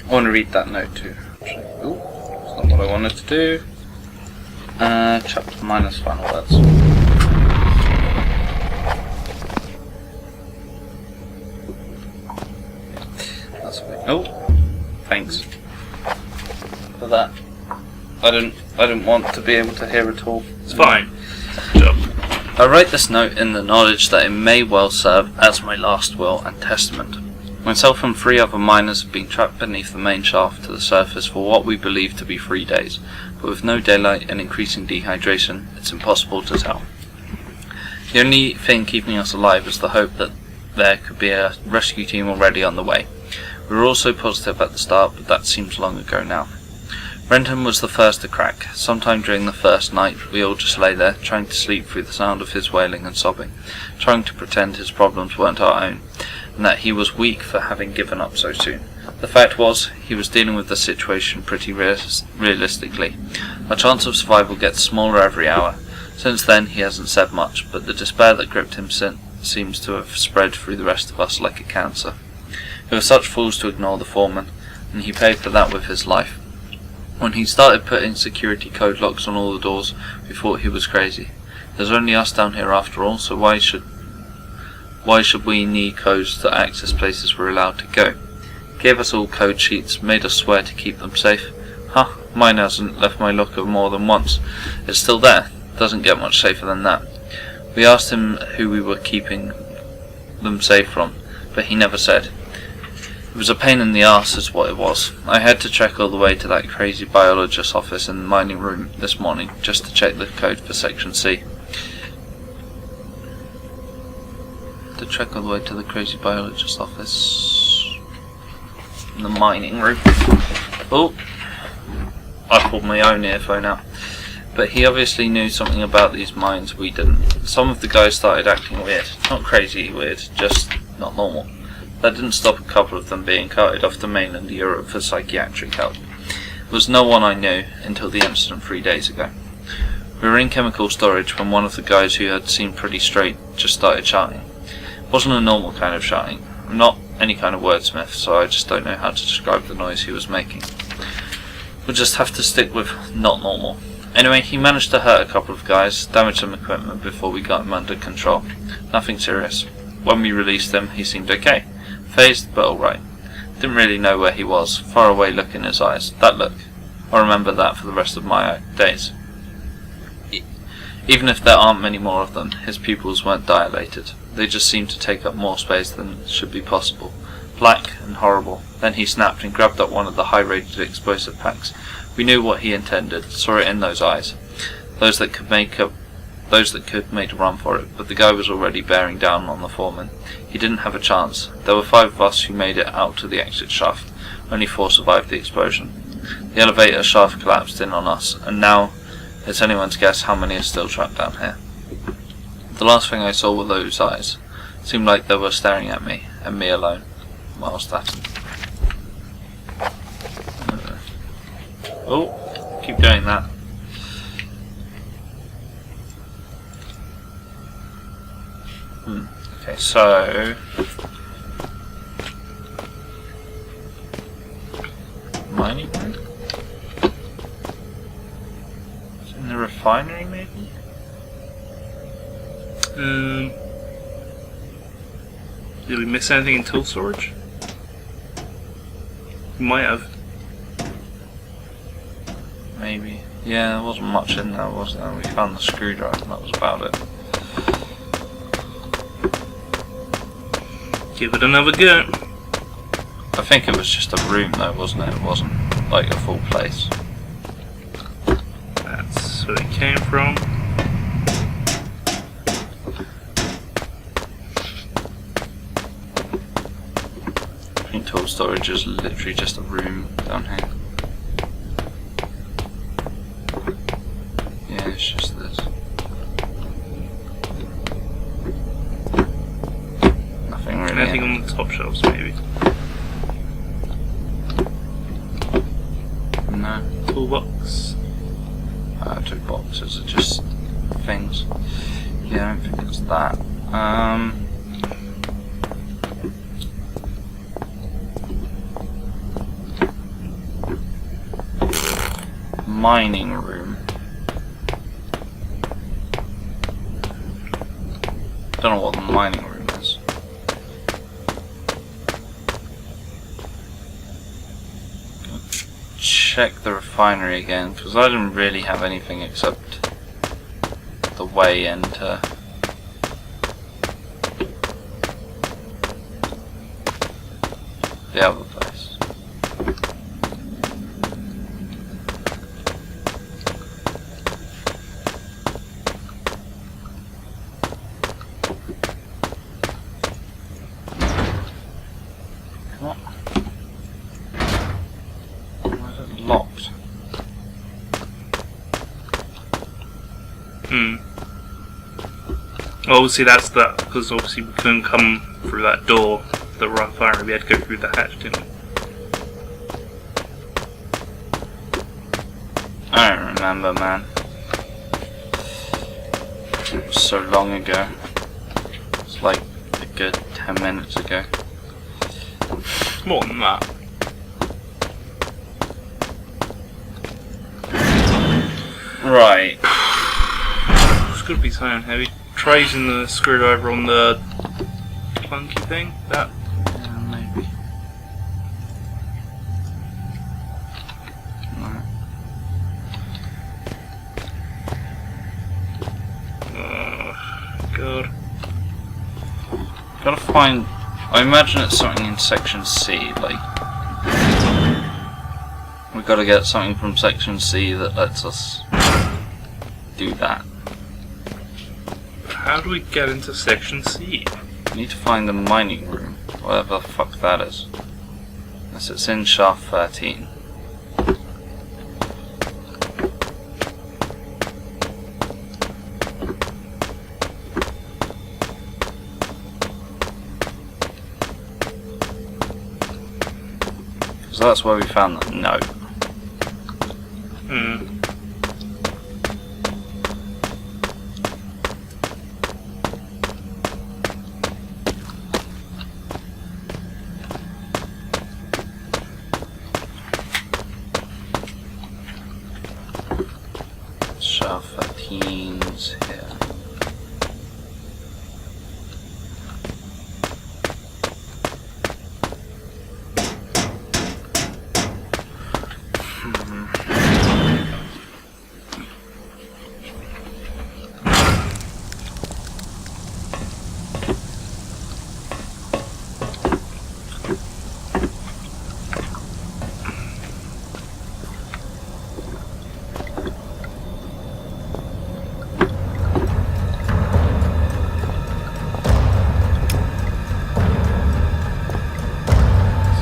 I want to read that note too. Ooh, that's not what I wanted to do. Chapter minus final words. That's okay. Oh, thanks for that. I didn't want to be able to hear at all. It's fine. Good job. I write this note in the knowledge that it may well serve as my last will and testament. Myself and 3 other miners have been trapped beneath the main shaft to the surface for what we believe to be 3 days, but with no daylight and increasing dehydration, it's impossible to tell. The only thing keeping us alive is the hope that there could be a rescue team already on the way. We were also positive at the start, but that seems long ago now. Renton was the first to crack. Sometime during the first night, we all just lay there, trying to sleep through the sound of his wailing and sobbing, trying to pretend his problems weren't our own, and that he was weak for having given up so soon. The fact was, he was dealing with the situation pretty realistically. Our chance of survival gets smaller every hour. Since then, he hasn't said much, but the despair that gripped him seems to have spread through the rest of us like a cancer. We were such fools to ignore the foreman, and he paid for that with his life. When he started putting security code locks on all the doors, we thought he was crazy. There's only us down here after all, so why should we need codes to access places we're allowed to go? He gave us all code sheets, made us swear to keep them safe. Huh, mine hasn't left my locker more than once. It's still there. Doesn't get much safer than that. We asked him who we were keeping them safe from, but he never said. It was a pain in the arse is what it was. I had to trek all the way to that crazy biologist's office in the mining room this morning just to check the code for section C. To trek all the way to the crazy biologist's office in the mining room. Oh, I pulled my own earphone out. But he obviously knew something about these mines we didn't. Some of the guys started acting weird. Not crazy weird, just not normal. That didn't stop a couple of them being carted off to mainland Europe for psychiatric help. It was no one I knew until the incident 3 days ago. We were in chemical storage when one of the guys who had seemed pretty straight just started shouting. It wasn't a normal kind of shouting. I'm not any kind of wordsmith, so I just don't know how to describe the noise he was making. We'll just have to stick with not normal. Anyway, he managed to hurt a couple of guys, damage some equipment before we got him under control. Nothing serious. When we released him, he seemed okay. Phased, but alright. Didn't really know where he was. Far away look in his eyes. That look. I'll remember that for the rest of my days. Even if there aren't many more of them, his pupils weren't dilated. They just seemed to take up more space than should be possible. Black and horrible. Then he snapped and grabbed up one of the high-rated explosive packs. We knew what he intended, saw it in those eyes. Those that could made a run for it, but the guy was already bearing down on the foreman. He didn't have a chance. There were 5 of us who made it out to the exit shaft. Only 4 survived the explosion. The elevator shaft collapsed in on us, and now it's anyone's guess how many are still trapped down here. The last thing I saw were those eyes. It seemed like they were staring at me, and me alone. Miles Staton. Oh, keep doing that. Okay, so mining room? It's in the refinery, maybe? Did we miss anything in tool storage? We might have. Maybe. Yeah, there wasn't much in there, was there? We found the screwdriver and that was about it. Give it another go. I think it was just a room though, wasn't it? It wasn't like a full place. That's where it came from. I think tool storage is literally just a room down here. Yeah, it's just this. Nothing really. Anything on the top shelves, maybe? No. Toolbox. Two boxes are just things. Yeah, I don't think it's that. mining room. Don't know what the mining room is. Check the refinery again, because I didn't really have anything except the way into the other place. What? Why is it locked? Obviously that's that, because obviously we couldn't come through that door, the refinery, we had to go through the hatch, didn't we? I don't remember, man. It was so long ago. It's like a good 10 minutes ago. More than that. Right. It's gonna be something heavy. Trays and the screwdriver on the clunky thing. That. Yeah, maybe. No. God. Gotta find. I imagine it's something in section C, like. We've gotta get something from section C that lets us do that. How do we get into section C? We need to find the mining room, whatever the fuck that is. Unless it's in shaft 13. So that's where we found the note. Shaft 13's here.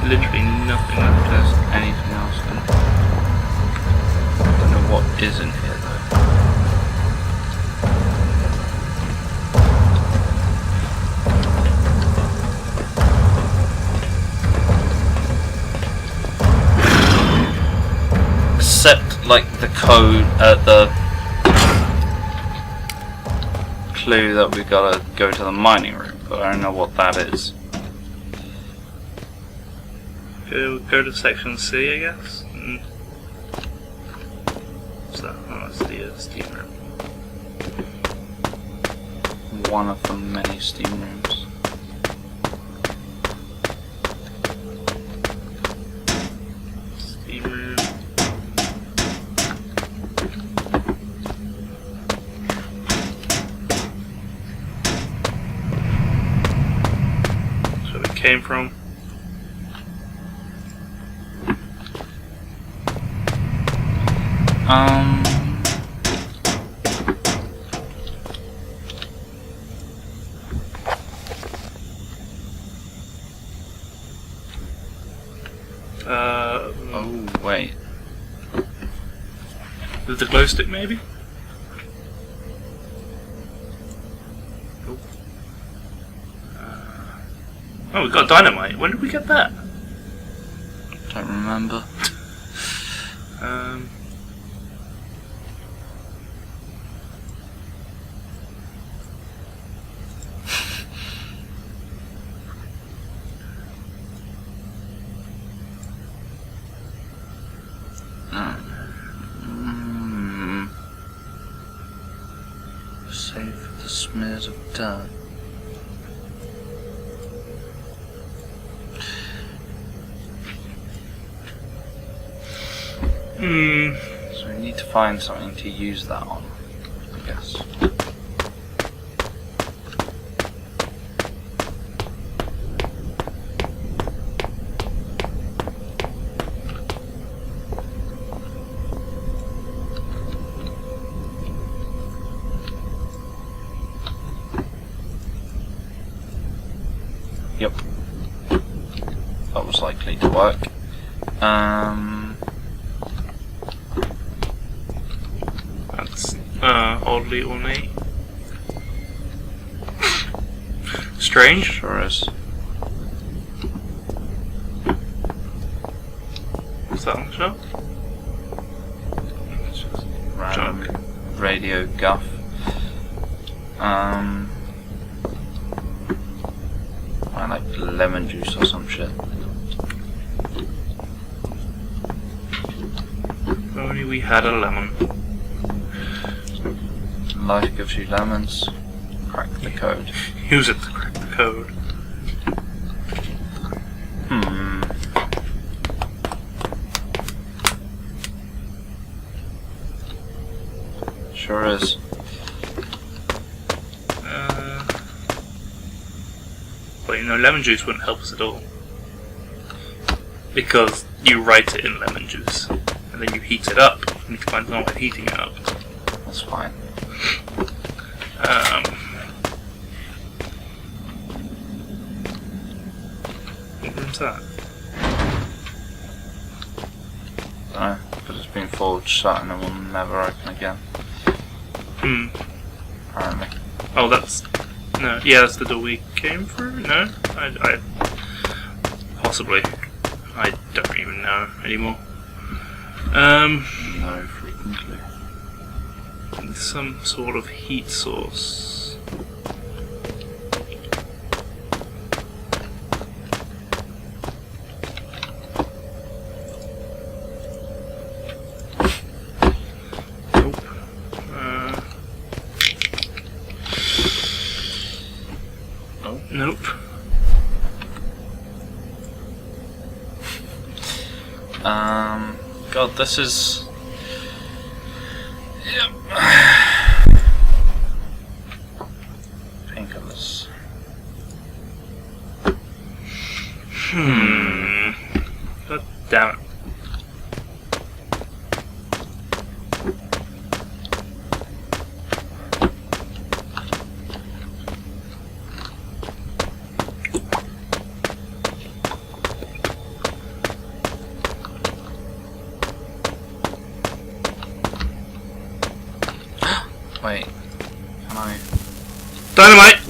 Literally nothing left. There's anything else in it. I don't know what is in here though. Except like the code, the clue that we gotta go to the mining room, but I don't know what that is. Go to section C, I guess. What's that? Oh, that's the steam room. One of the many steam rooms. Steam room. That's where we came from. Oh, wait. With the glow stick, maybe? Oh, we got dynamite. When did we get that? Don't remember. smears of dirt. So we need to find something to use that on, I guess. Yep. That was likely to work. That's oddly ornate. Strange. Sure is. What's that on the shelf? It's just Random junk. radio guff. I like lemon juice or some shit. If only we had a lemon. Life gives you lemons. Crack the code. Use it to crack the code. Sure is. Well, you know, lemon juice wouldn't help us at all. Because you write it in lemon juice, and then you heat it up. You need to find some way of heating it up. That's fine. What room's that? Dunno, but it's been forged shut and it will never open again. Apparently. Oh, that's... No, yeah, that's the door we came through? No? I possibly. I don't even know anymore. No, frequently. Some sort of heat source. Nope. Oh, nope. God, this is... Yep. Painkillers. God damn it. Wait, can I... Dynamite!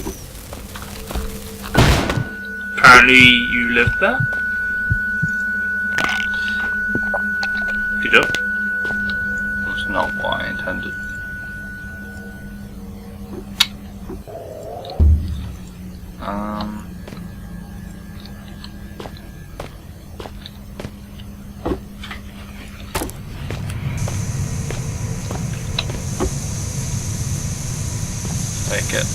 Apparently you lived there? Good job. That's not what I intended. Take it.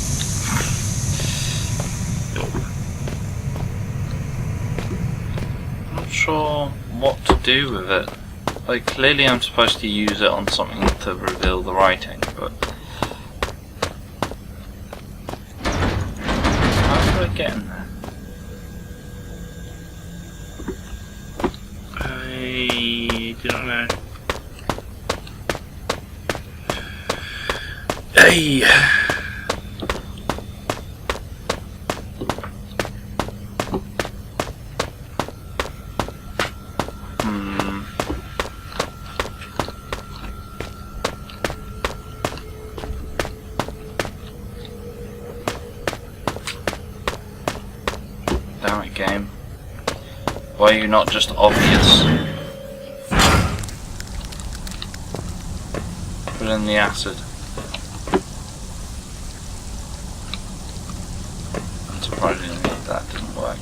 I'm not sure what to do with it. Like, clearly I'm supposed to use it on something to reveal the writing, but... How do I get in there? I do not know. Hey! Damn it, game. Why are you not just obvious? Put in the acid. Unsurprisingly, that didn't work.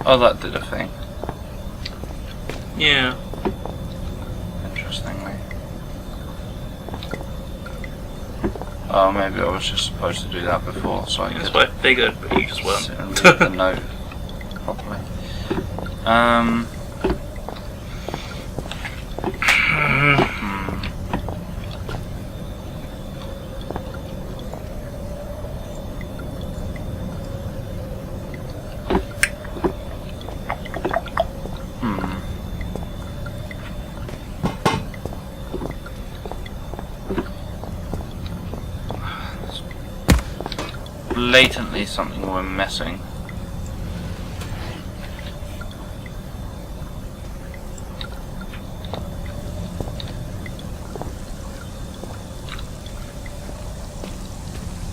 Oh, that did a thing. Yeah. Interestingly. Oh, maybe I was just supposed to do that before, so I That's could what I figured, but you just weren't. sit and read the note properly. Blatantly something we're missing.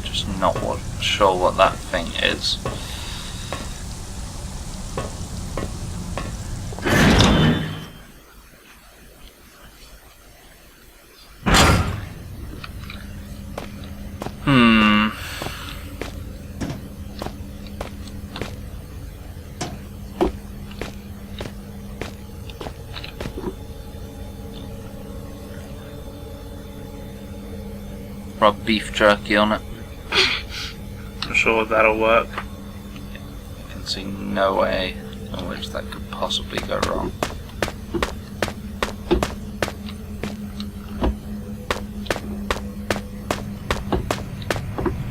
Just not sure what that thing is. Rub beef jerky on it. I'm sure that'll work. I can see no way in which that could possibly go wrong.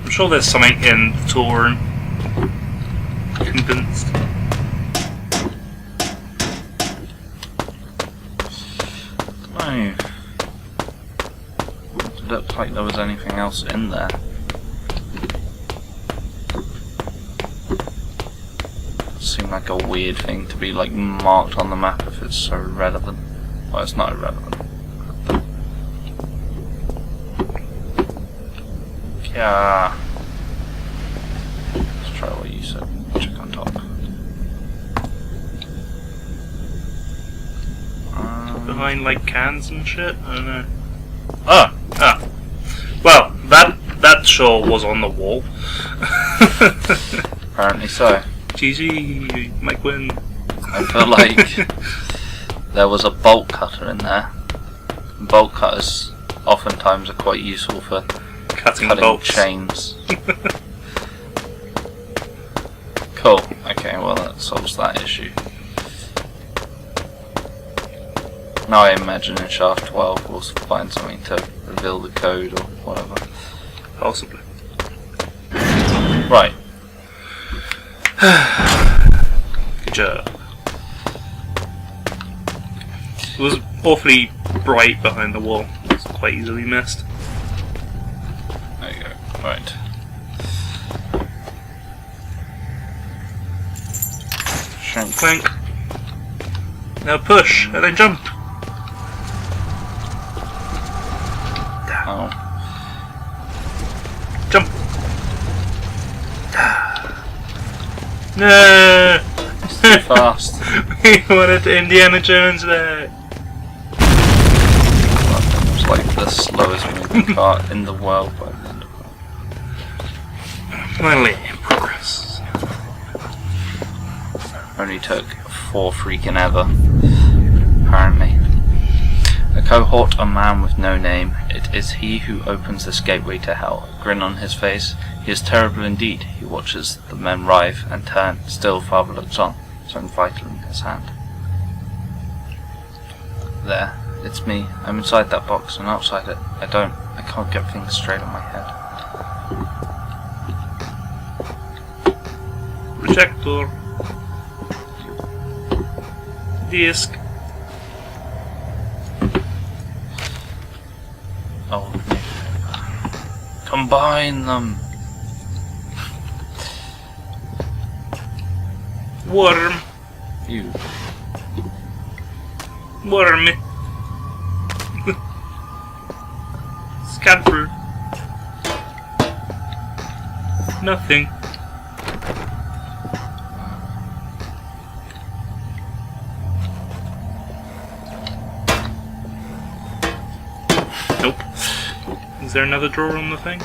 I'm sure there's something in the tool room. Convinced. No. It looked like there was anything else in there. Seemed like a weird thing to be like marked on the map if it's so irrelevant. Well, it's not irrelevant. Yeah. Let's try what you said. Check on top. Behind like cans and shit? I don't know. Ah! Well, that sure was on the wall. Apparently so. GG, Mike win. I feel like there was a bolt cutter in there. Bolt cutters oftentimes are quite useful for Cutting bolts. chains. Cool. Okay, well that solves that issue. Now I imagine in shaft 12 we'll find something to reveal the code or whatever. Possibly. Right. Good job. It was awfully bright behind the wall. It's quite easily missed. There you go. Right. Shank. Clank. Now push, and then jump. Oh. Jump. No! Too fast. We wanted Indiana Jones there. It was like the slowest moving car in the world by the end of it. Finally, progress. Only took 4 freaking ever, apparently. A cohort, a man with no name. It is he who opens this gateway to hell. A grin on his face. He is terrible indeed. He watches the men writhe and turn. Still, father looks on, something vital in his hand. There. It's me. I'm inside that box and outside it. I can't get things straight in my head. Projector. Disc. Oh, combine them. Worm. You. Worm. Scan through. Nothing. Nope. Is there another drawer on the thing?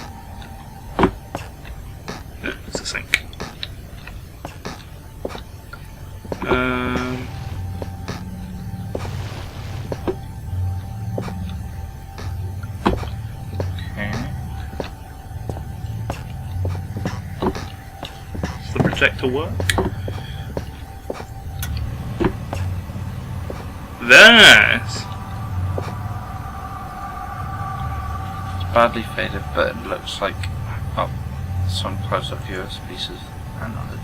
No, it's a sink. to work. Very nice. It's badly faded, but it looks like some close-up viewers pieces and on it.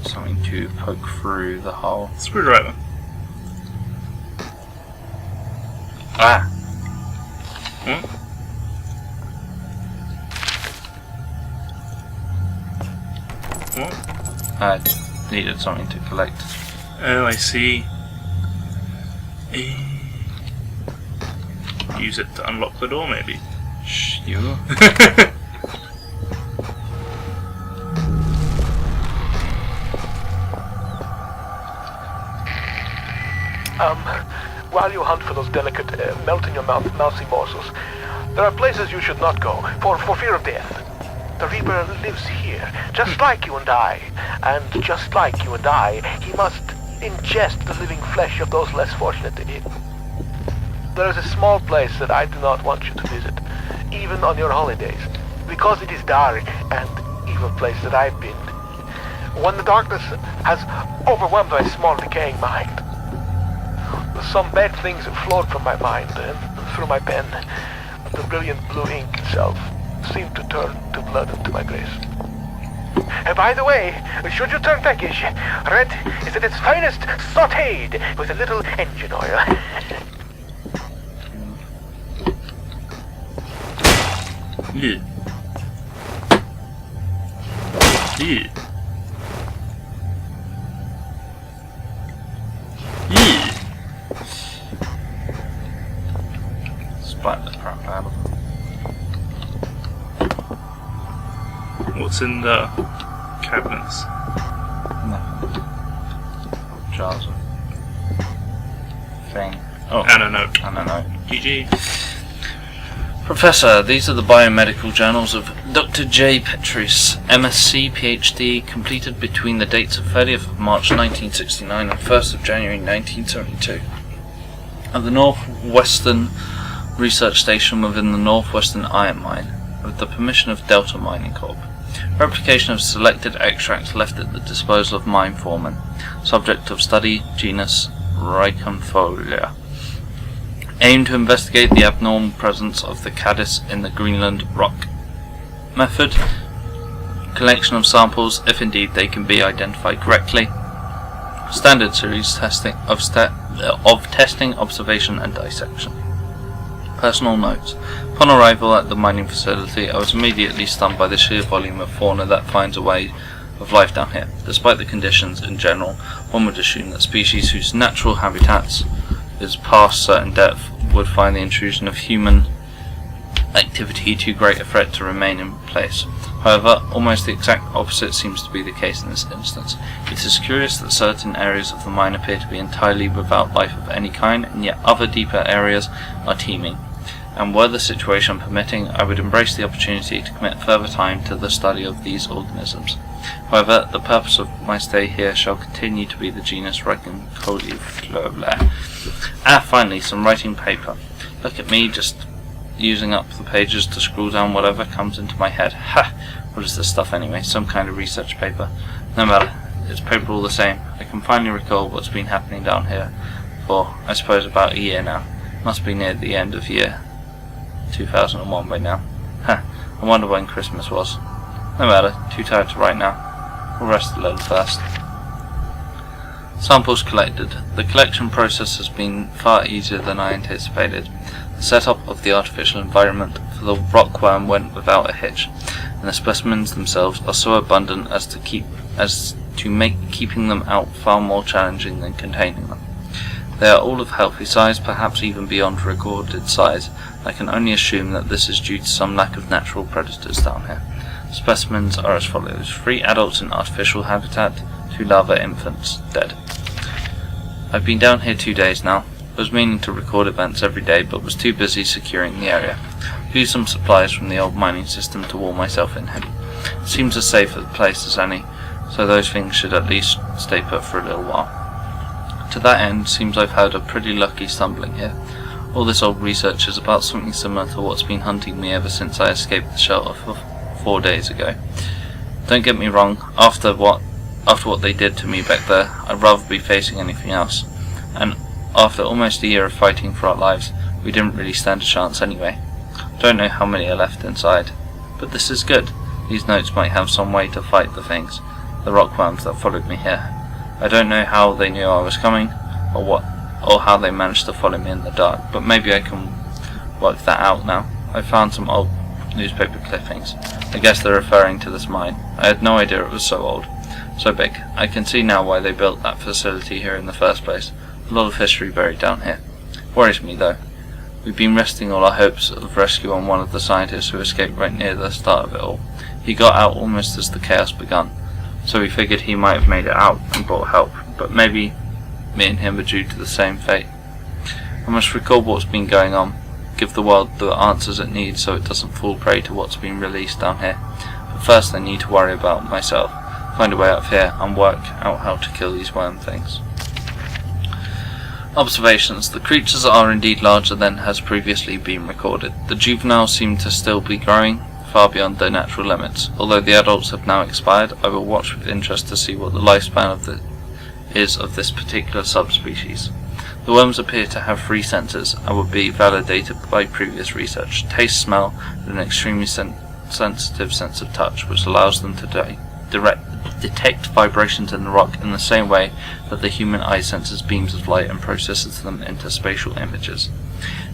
Something to poke through the hole. Screwdriver. Ah! What? What? I needed something to collect. Oh, I see. Use it to unlock the door, maybe. Sure. While you hunt for those delicate, melt-in-your-mouth mousy morsels, there are places you should not go, for fear of death. The Reaper lives here, just like you and I. And just like you and I, he must ingest the living flesh of those less fortunate than him. There is a small place that I do not want you to visit, even on your holidays, because it is dark and evil place that I've been. When the darkness has overwhelmed my small decaying mind, some bad things flowed from my mind and through my pen. The brilliant blue ink itself seemed to turn to blood into my grace. And by the way, should you turn peckish, red is at its finest sautéed with a little engine oil. Yeah. Yeah. Yeah. Splat the crap out of them. What's in the cabinets? Nothing. Jars of thing. Oh, And a note. and a note. GG. Professor, these are the biomedical journals of Dr. J. Petrus, MSc, PhD, completed between the dates of 30th of March 1969 and 1st of January 1972. At the Northwestern Research Station within the Northwestern Iron Mine, with the permission of Delta Mining Corp. Replication of selected extracts left at the disposal of mine foreman. Subject of study, genus Reichenthalia. Aim to investigate the abnormal presence of the caddis in the Greenland rock. Method: collection of samples, if indeed they can be identified correctly. Standard series testing of testing, observation, and dissection. Personal notes. Upon arrival at the mining facility, I was immediately stunned by the sheer volume of fauna that finds a way of life down here. Despite the conditions in general, one would assume that species whose natural habitats is past certain depth would find the intrusion of human activity too great a threat to remain in place. However, almost the exact opposite seems to be the case in this instance. It is curious that certain areas of the mine appear to be entirely without life of any kind, and yet other deeper areas are teeming. And were the situation permitting, I would embrace the opportunity to commit further time to the study of these organisms. However, the purpose of my stay here shall continue to be the genus Reichenthalia. Finally, some writing paper. Look at me, just using up the pages to scroll down whatever comes into my head. Ha! What is this stuff anyway? Some kind of research paper. No matter, it's paper all the same. I can finally recall what's been happening down here for, I suppose, about a year now. Must be near the end of year 2001 by now. I wonder when Christmas was. No matter, too tired to write now. We'll rest a little first. Samples collected. The collection process has been far easier than I anticipated. The setup of the artificial environment for the rockworm went without a hitch, and the specimens themselves are so abundant as to make keeping them out far more challenging than containing them. They are all of healthy size, perhaps even beyond recorded size. I can only assume that this is due to some lack of natural predators down here. Specimens are as follows: 3 adults in artificial habitat, 2 larva infants, dead. I've been down here 2 days now. I was meaning to record events every day, but was too busy securing the area. Used some supplies from the old mining system to wall myself in here. It seems as safe a place as any, so those things should at least stay put for a little while. To that end, seems I've had a pretty lucky stumbling here. All this old research is about something similar to what's been hunting me ever since I escaped the shelter 4 days ago. Don't get me wrong, after what they did to me back there, I'd rather be facing anything else. And after almost a year of fighting for our lives, we didn't really stand a chance anyway. Don't know how many are left inside. But this is good. These notes might have some way to fight the things, the rockworms that followed me here. I don't know how they knew I was coming, or how they managed to follow me in the dark, but maybe I can work that out now. I found some old newspaper clippings. I guess they're referring to this mine. I had no idea it was so old, so big. I can see now why they built that facility here in the first place. A lot of history buried down here. Worries me though. We've been resting all our hopes of rescue on one of the scientists who escaped right near the start of it all. He got out almost as the chaos begun, so we figured he might have made it out and brought help, but maybe me and him are due to the same fate. I must recall what's been going on, give the world the answers it needs so it doesn't fall prey to what's been released down here. But first I need to worry about myself, find a way out of here, and work out how to kill these worm things. Observations. The creatures are indeed larger than has previously been recorded. The juveniles seem to still be growing, far beyond their natural limits. Although the adults have now expired, I will watch with interest to see what the lifespan is of this particular subspecies. The worms appear to have 3 senses and would be validated by previous research: taste, smell, and an extremely sensitive sense of touch, which allows them to detect vibrations in the rock in the same way that the human eye senses beams of light and processes them into spatial images.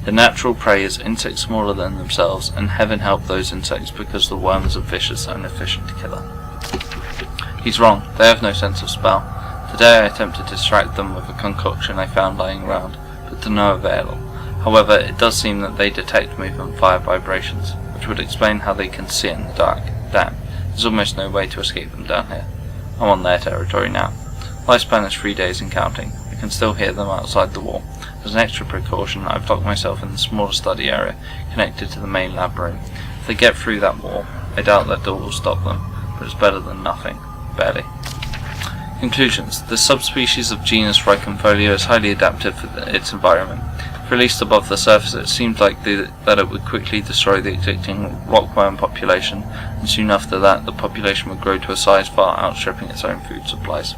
The natural prey is insects smaller than themselves, and heaven help those insects because the worm is a vicious and efficient killer. He's wrong, they have no sense of smell. Today I attempted to distract them with a concoction I found lying around, but to no avail. However, it does seem that they detect movement via vibrations, which would explain how they can see in the dark. Damn, there's almost no way to escape them down here. I'm on their territory now. Lifespan is 3 days and counting. I can still hear them outside the wall. As an extra precaution, I've locked myself in the smaller study area connected to the main lab room. If they get through that wall, I doubt that door will stop them, but it's better than nothing. Barely. Conclusions. This subspecies of genus Rhynchofolio is highly adaptive for its environment. If released above the surface, it seems like that it would quickly destroy the existing rockworm population, and soon after that the population would grow to a size far outstripping its own food supplies.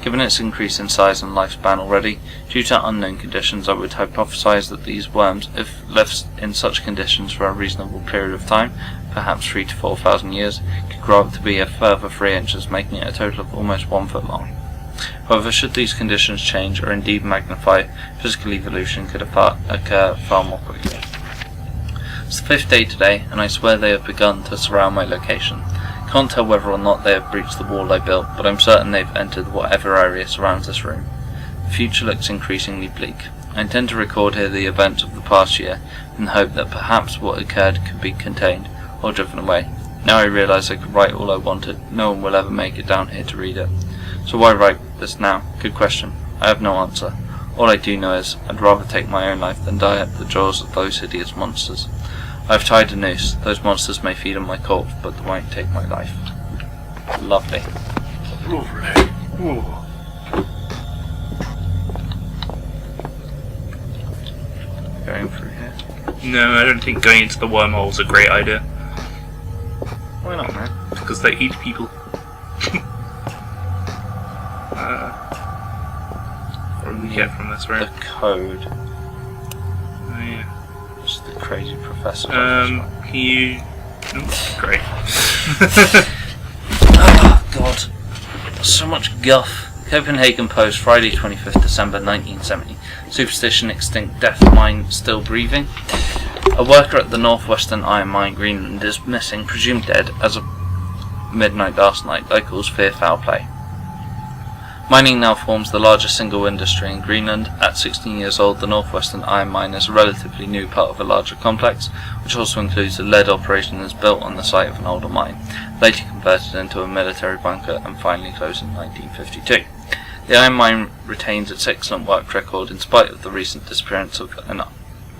Given its increase in size and lifespan already, due to unknown conditions, I would hypothesize that these worms, if left in such conditions for a reasonable period of time, perhaps 3,000 to 4,000 years, could grow up to be a further 3 inches, making it a total of almost 1 foot long. However, should these conditions change or indeed magnify, physical evolution could occur far more quickly. It's the 5th day today, and I swear they have begun to surround my location. Can't tell whether or not they have breached the wall I built, but I'm certain they've entered whatever area surrounds this room. The future looks increasingly bleak. I intend to record here the events of the past year, in the hope that perhaps what occurred could be contained or driven away. Now I realise I could write all I wanted. No one will ever make it down here to read it. So why write this now? Good question. I have no answer. All I do know is, I'd rather take my own life than die at the jaws of those hideous monsters. I have tied a noose. Those monsters may feed on my corpse, but they won't take my life. Lovely. Lovely. Ooh. Going through here. No, I don't think going into the wormhole is a great idea. Why not, man? Because they eat people. What do we get from this room? The code. Oh, yeah. Just the crazy professor. Can you... Oh, great. Oh, God. So much guff. Copenhagen Post, Friday 25th December 1970. Superstition extinct, death mine still breathing. A worker at the northwestern iron mine Greenland is missing, presumed dead as of midnight last night. Locals fear foul play. Mining now forms the largest single industry in Greenland. At 16 years old, the northwestern iron mine is a relatively new part of a larger complex, which also includes a lead operation that is built on the site of an older mine, later converted into a military bunker and finally closed in 1952. The iron mine retains its excellent work record in spite of the recent disappearance of an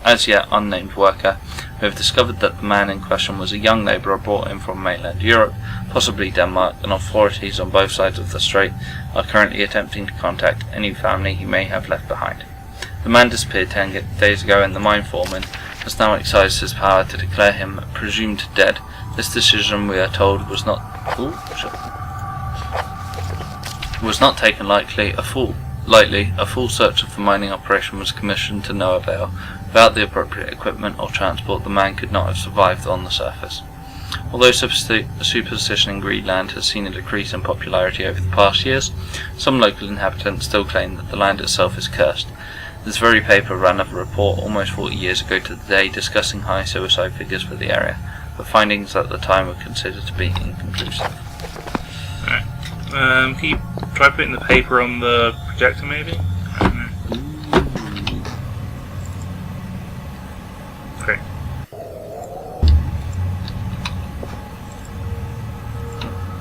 as yet unnamed worker. We have discovered that the man in question was a young labourer brought in from mainland Europe, possibly Denmark, and authorities on both sides of the strait are currently attempting to contact any family he may have left behind. The man disappeared 10 days ago, and the mine foreman has now exercised his power to declare him presumed dead. This decision, we are told, was not taken lightly. A full search of the mining operation was commissioned to no avail. Without the appropriate equipment or transport, the man could not have survived on the surface. Although superstition in Greenland has seen a decrease in popularity over the past years, some local inhabitants still claim that the land itself is cursed. This very paper ran a report almost 40 years ago to the day discussing high suicide figures for the area, but findings at the time were considered to be inconclusive. Alright. Can you try putting the paper on the projector maybe? I don't know. Okay.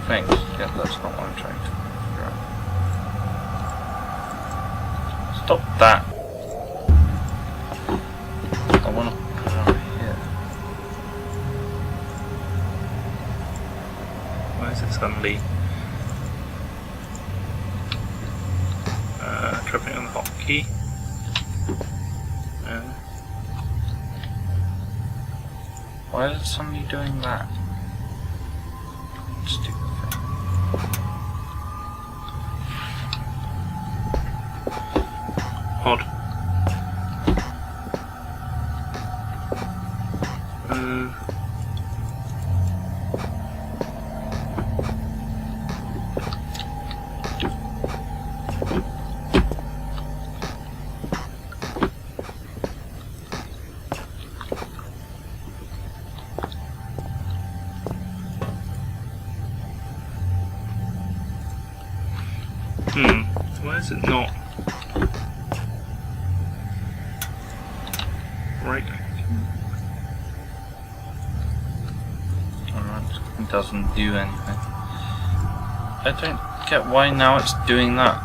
Thanks. Yeah, that's not what I'm trying to figure out. Stop that. I want to put it over here. Why is it suddenly dropping it on the hotkey? Why is it suddenly doing that? Stupid thing. Odd. Why is it not right? Alright, it doesn't do anything. I don't get why now it's doing that.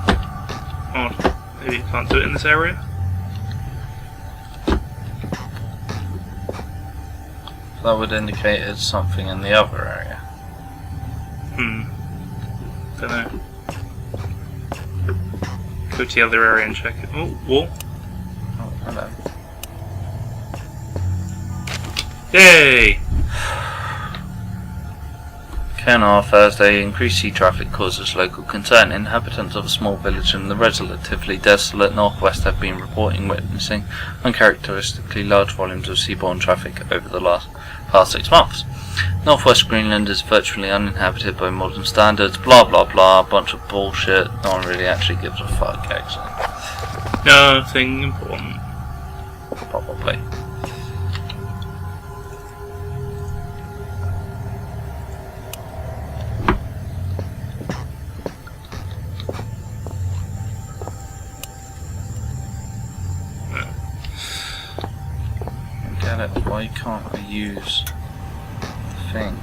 Odd. Maybe you can't do it in this area? That would indicate it's something in the other area. Don't know. Go to the other area and check it. Oh, wall. Oh, hello. Yay! Kennar, Thursday. Increased sea traffic causes local concern. Inhabitants of a small village in the relatively desolate northwest have been witnessing uncharacteristically large volumes of seaborne traffic over the past 6 months. Northwest Greenland is virtually uninhabited by modern standards. Blah blah blah. Bunch of bullshit. No one really actually gives a fuck, actually. Nothing important. Probably. Get it? Why can't I use the thing?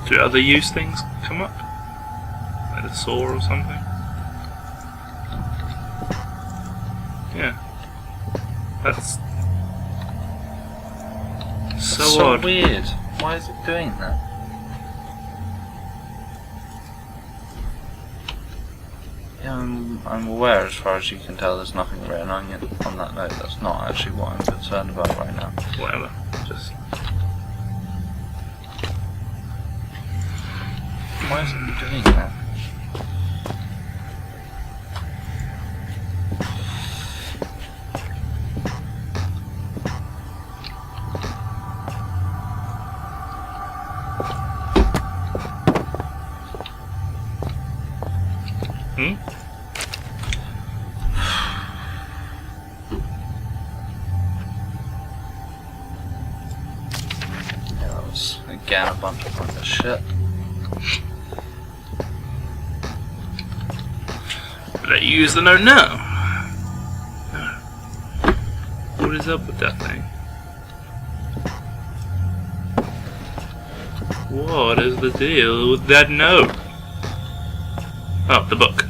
Do other use things come up? Like the saw or something? Yeah. That's so odd. Weird. Why is it doing that? Yeah, I'm aware, as far as you can tell, there's nothing written on that note. That's not actually what I'm concerned about right now. Whatever. Just. Why is it doing that? Yeah, that was again a bunch of fucking shit. Let you use the note now. What is up with that thing? What is the deal with that note? Oh, the book.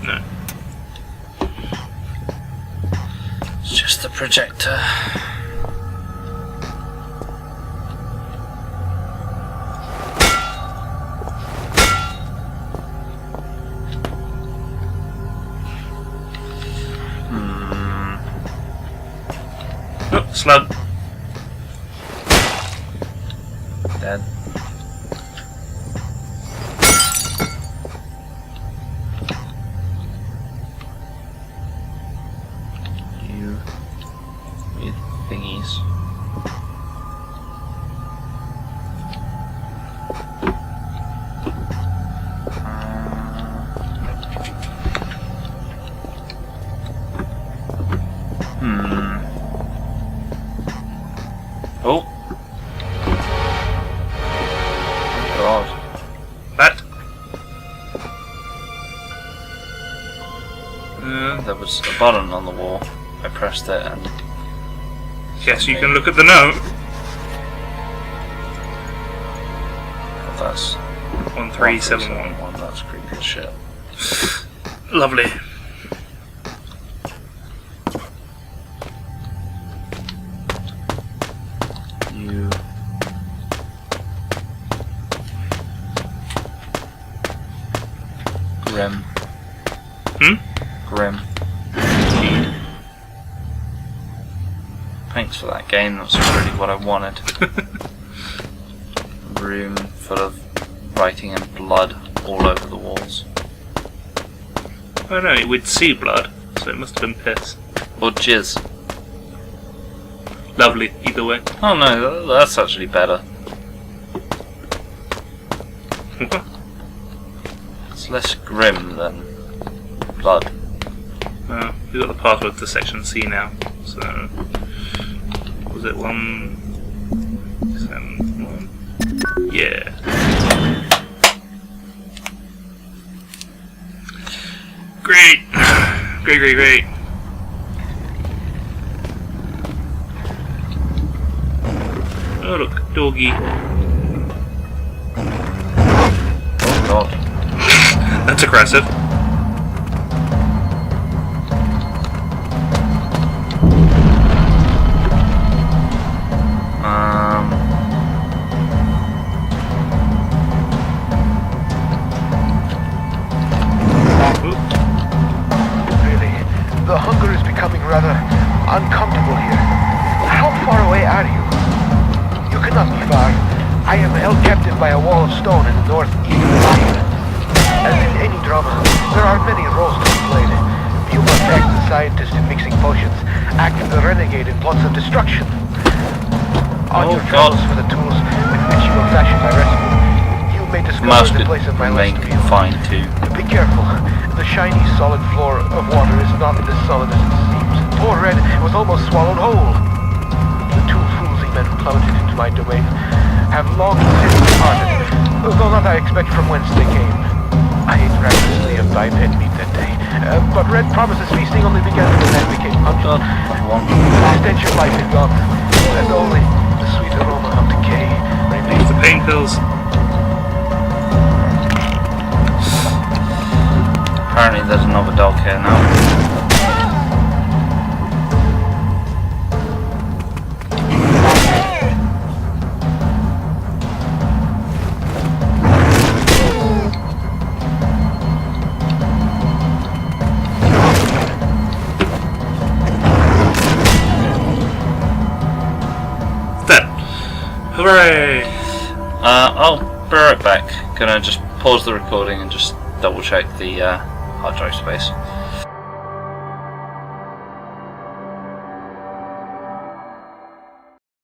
No. It's just the projector. Slug. Dead. You weird thingies. Oh. God. That. There was a button on the wall. I pressed it and... Yes, you can look at the note. That's 1371. That's creepy as shit. Lovely. You... Grim. Grim. Thanks for that game, that's really what I wanted. Room full of writing and blood all over the walls. Oh no, we'd see blood, so it must have been piss. Or jizz. Lovely, either way. Oh no, that's actually better. It's less grim than blood. We've got the password to section C now, so... Was it 171? Yeah. Great! Great. Oh look, doggy. Oh god. That's aggressive. Really, the hunger is becoming rather uncomfortable here. How far away are you? You cannot be far. I am held captive by a wall of stone in the northeast of the city. As in any drama, there are many roles to be played. You must act the scientist in mixing potions, act the renegade in plots of destruction. On your travels for the tools with which you will fashion my recipe, you may discover the place of my last meal. Fine too. Be careful. The shiny, solid floor of water is not as solid as it seems. Poor Red was almost swallowed whole. The two foolsy men who plummeted into my domain have long since departed, though not I expect from whence they came. I ate ravenously of biped meat that day, but Red promises feasting only began when I became punctual. The stench of life is gone, and only the sweet aroma of decay remains. The pain pills. Apparently there's another dog here now. Dead. Hooray! I'll be right back. Gonna just pause the recording and just double check the hard drive space.